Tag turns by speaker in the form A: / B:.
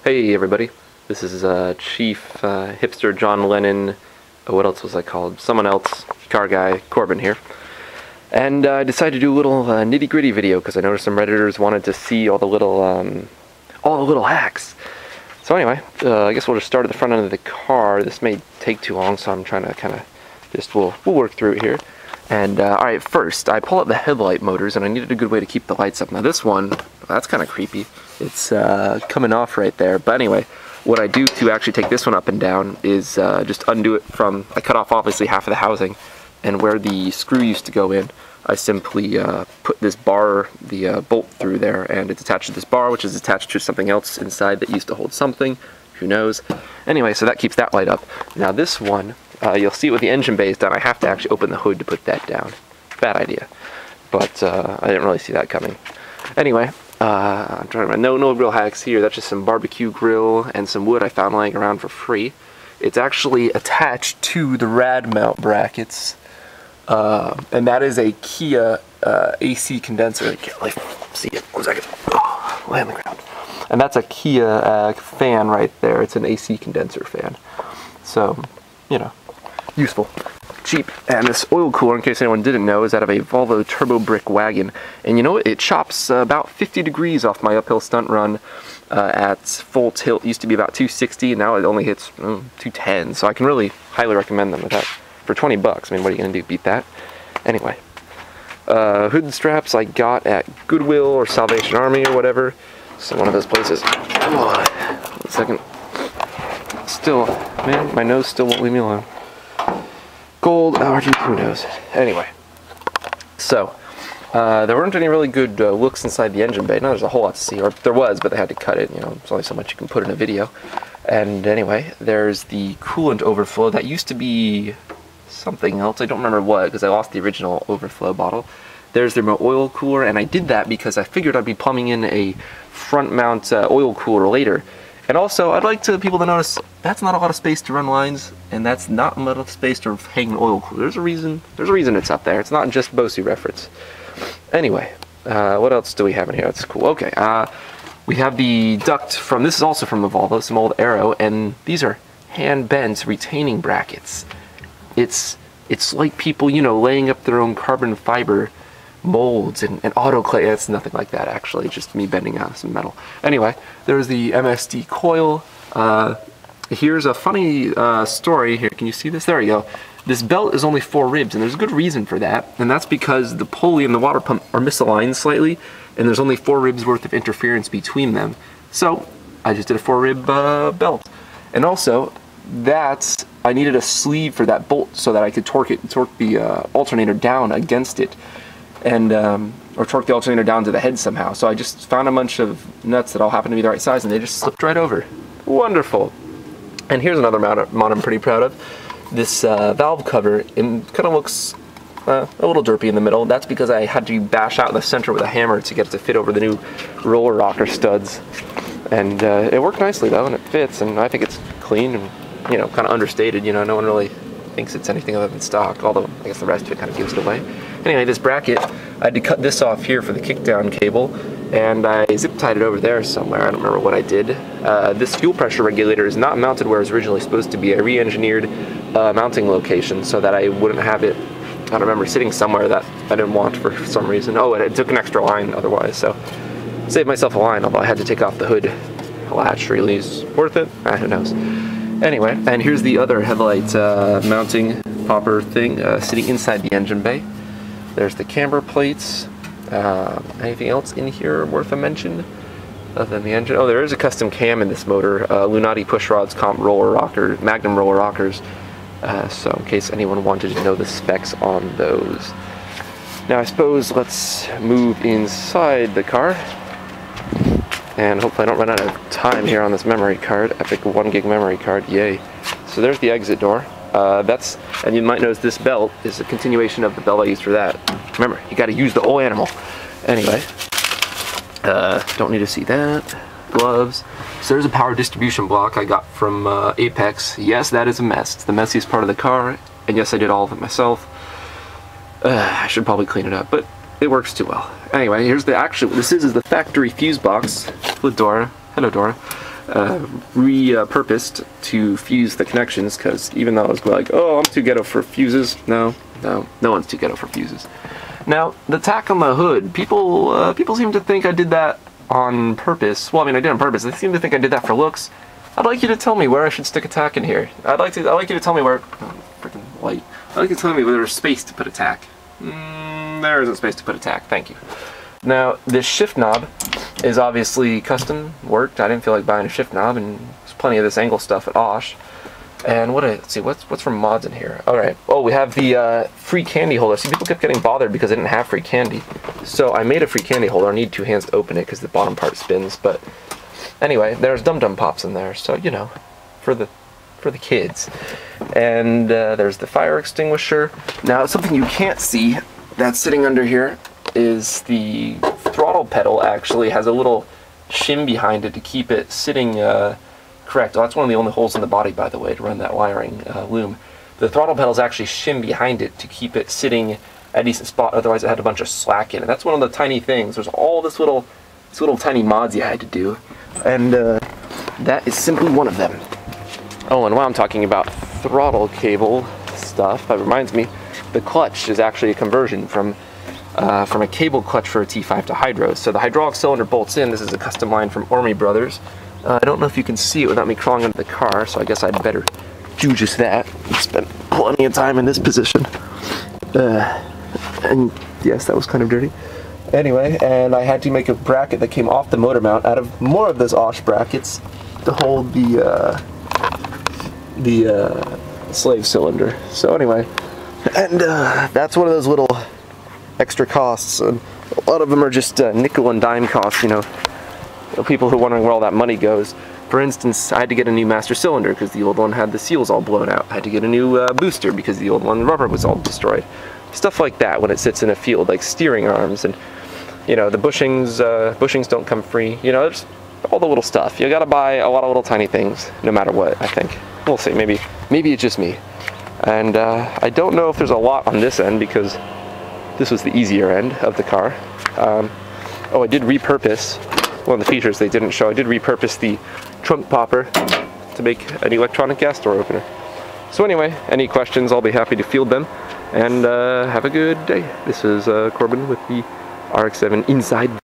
A: Hey everybody, this is Chief Hipster John Lennon, what else was I called? Someone else, car guy, Corbin here. And I decided to do a little nitty-gritty video because I noticed some Redditors wanted to see all the little hacks. So anyway, I guess we'll just start at the front end of the car. This may take too long, so I'm trying to kind of just, we'll work through it here. And alright, first, I pull out the headlight motors, and I needed a good way to keep the lights up. Now this one, that's kind of creepy. It's coming off right there. But anyway, what I do to actually take this one up and down is just undo it from, I cut off obviously half of the housing, and where the screw used to go in, I simply put this bar, the bolt through there, and it's attached to this bar, which is attached to something else inside that used to hold something. Who knows? Anyway, so that keeps that light up. Now this one, you'll see with the engine bay is done, I have to actually open the hood to put that down. Bad idea. But I didn't really see that coming. Anyway, I'm trying to remember. No real hacks here. That's just some barbecue grill and some wood I found laying around for free. It's actually attached to the rad mount brackets. And that is a Kia AC condenser. I can't really see it. 1 second. Oh, lay on the ground. And that's a Kia fan right there. It's an AC condenser fan. So, you know, useful, cheap. And this oil cooler, in case anyone didn't know, is out of a Volvo turbo brick wagon. And you know what? It chops about 50 degrees off my uphill stunt run at full tilt. It used to be about 260, and now it only hits 210. So I can really highly recommend them with that. For 20 bucks, I mean, what are you going to do? Beat that? Anyway. Hood straps I got at Goodwill or Salvation Army or whatever. So one of those places. Come on. 1 second. Still, man, my nose still won't leave me alone. Gold allergy, who knows? Anyway. So, there weren't any really good looks inside the engine bay. No, there's a whole lot to see. Or there was, but they had to cut it. You know, there's only so much you can put in a video. And anyway, there's the coolant overflow. That used to be something else. I don't remember what, because I lost the original overflow bottle. There's the oil cooler, and I did that because I figured I'd be plumbing in a front mount oil cooler later. And also, I'd like people to notice that's not a lot of space to run lines, and that's not a lot of space to hang an oil cooler. There's a reason it's up there. It's not just BOSU reference. Anyway, what else do we have in here? That's cool. Okay, we have the duct from, this is also from the Volvo, some old Aero, and these are hand-bent retaining brackets. It's like people, you know, laying up their own carbon fiber molds and autoclave. It's nothing like that, actually, just me bending out some metal. Anyway, there's the MSD coil. Here's a funny story here. Can you see this? There you go. This belt is only 4 ribs, and there's a good reason for that, and that's because the pulley and the water pump are misaligned slightly, and there's only 4 ribs worth of interference between them. So I just did a 4-rib belt. And also, I needed a sleeve for that bolt so that I could torque the alternator down against it, and or torque the alternator down to the head somehow. So I just found a bunch of nuts that all happened to be the right size, and they just slipped right over. Wonderful. And here's another mount I'm pretty proud of. This valve cover, it kind of looks a little derpy in the middle. That's because I had to bash out in the center with a hammer to get it to fit over the new roller rocker studs. And it worked nicely though, and it fits, and I think it's clean and, you know, kind of understated. You know, no one really thinks it's anything other than stock, although I guess the rest of it kind of gives it away. Anyway, this bracket, I had to cut this off here for the kickdown cable, and I zip tied it over there somewhere. I don't remember what I did. This fuel pressure regulator is not mounted where it's originally supposed to be. I re-engineered mounting location so that I wouldn't have it, I don't remember, sitting somewhere that I didn't want for some reason. Oh, and it took an extra line otherwise, so saved myself a line, although I had to take off the hood latch. Really is worth it? Who knows. Anyway, and here's the other headlight mounting popper thing sitting inside the engine bay. There's the camber plates. Anything else in here worth a mention other than the engine? Oh, there is a custom cam in this motor. Lunati push rods, comp roller rocker, Magnum roller rockers. So in case anyone wanted to know the specs on those. Now I suppose let's move inside the car. And hopefully I don't run out of time here on this memory card. Epic 1 gig memory card, yay. So there's the exit door. And you might notice this belt is a continuation of the belt I used for that. Remember, you gotta use the whole animal. Anyway, don't need to see that. Gloves. So there's a power distribution block I got from Apex. Yes, that is a mess. It's the messiest part of the car, and yes, I did all of it myself. I should probably clean it up, but it works too well. Anyway, here's the actual, this is the factory fuse box with Dora. Hello, Dora. repurposed to fuse the connections, because even though I was like, oh, I'm too ghetto for fuses, no one's too ghetto for fuses. Now, the tack on the hood, people seem to think I did that on purpose. Well, I mean, I did it on purpose. They seem to think I did that for looks. I'd like you to tell me where I should stick a tack in here. I'd like you to tell me where... Oh, freaking light. I'd like you to tell me where there's space to put a tack. There isn't space to put a tack, thank you. Now, this shift knob is obviously custom worked. I didn't feel like buying a shift knob, and there's plenty of this angle stuff at Osh. And let's see, what's from mods in here? Alright, oh, we have the free candy holder. See, people kept getting bothered because I didn't have free candy. So I made a free candy holder. I need 2 hands to open it because the bottom part spins, but anyway, there's Dum Dum Pops in there, so, you know, for the kids. And there's the fire extinguisher. Now, something you can't see that's sitting under here is the throttle pedal actually has a little shim behind it to keep it sitting correct. Well, that's one of the only holes in the body, by the way, to run that wiring loom. The throttle pedal is actually shim behind it to keep it sitting at a decent spot, otherwise it had a bunch of slack in it. That's one of the tiny things. There's all these little tiny mods you had to do, and that is simply one of them. Oh, and while I'm talking about throttle cable stuff, that reminds me, the clutch is actually a conversion from a cable clutch for a T5 to hydro. So the hydraulic cylinder bolts in. This is a custom line from Ormy Brothers. I don't know if you can see it without me crawling under the car, so I guess I'd better do just that. I spent plenty of time in this position. And yes, that was kind of dirty. Anyway, and I had to make a bracket that came off the motor mount out of more of those Osh brackets to hold the slave cylinder. So anyway, and that's one of those little extra costs, and a lot of them are just nickel and dime costs, you know. People who are wondering where all that money goes. For instance, I had to get a new master cylinder because the old one had the seals all blown out. I had to get a new booster because the old one, the rubber was all destroyed. Stuff like that when it sits in a field, like steering arms, and you know, the bushings don't come free. You know, there's all the little stuff. You gotta buy a lot of little tiny things, no matter what, I think. We'll see, maybe it's just me. And I don't know if there's a lot on this end because this was the easier end of the car. Oh, I did repurpose one of the features they didn't show. I did repurpose the trunk popper to make an electronic gas door opener. So anyway, any questions, I'll be happy to field them. And have a good day. This is Corbin with the RX-7 Inside.